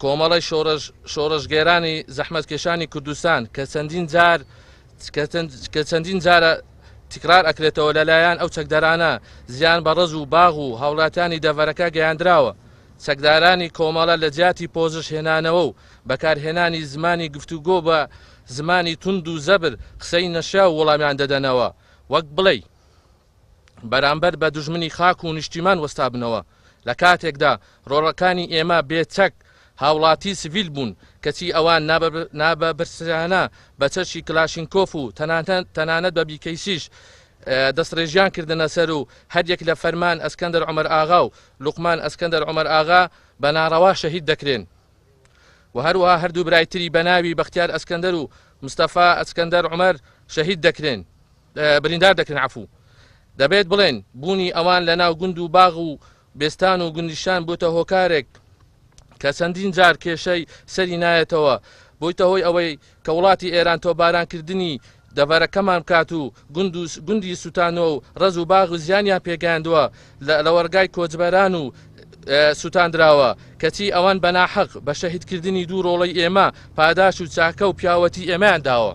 کۆمەڵی شۆڕژگێرانی زەحمەتکێشانی کوردستان کە چەندین جارە تکرار ئەکرێتەوە لەلایەن ئەو چەکدارانە زیان بە ڕز و باغ و هاوڵاتیانی دەڤەرەکە گەیاندراوە. چەکدارانی کۆمەڵە لە جیاتی پۆزش هێنانەوە و بەکارهێنانی زمانی گفتوگۆ بە زمانی تند و زەبر قسەی نەشا و وەڵامیان دەدەنەوە، وەک بڵێ بەرامبەر بە دوژمنی خاک و نیشتیمان وەستابنەوە. لە کاتێکدا ڕۆڕەکانی ئێمە بێچەک هاوڵاتی سڤیل بوون، کەچی ئەوان نابەبرسانە بە چەرشی کلاشینکۆف و تەنانەت بە بیکەیسیش دەستڕێژیان کردنە سەر و هەریەک لە فەرمان ئەسکەندەر عومەر ئاغا و لوقمان ئەسکەندەر عومەر ئاغا بە ناڕەوا شەهید دەکرێن و هەروەها هەردوو برایتری بە ناوی بەختیار ئەسکەندەر و مستەفا ئەسکەندەر عومەر شەهید دەکرێن، بریندار دەکرێن. عەفوو دەبێت بڵێن بوونی ئەوان لە ناو گوند و باغ و بێستان و گوندیشان بووتە هۆکارێک کە چەندین جار کێشەی سەری نایەتەوە، بوویتە هۆی ئەوەی کە وڵاتی ئێران تۆبارانکردنی دەڤەرەکەمان بکات و گوندی سوتانەوە و ڕز و باغ و زیانیان پێگەیاندووە لە وەرگای کۆچبەران و سوتاندراوە، کەچی ئەوان بەناحەق بە شەهیدکردنی دوو ڕۆڵەی ئێمە پاداش و چاکە و پیاوەتی ئێمەیان داوە.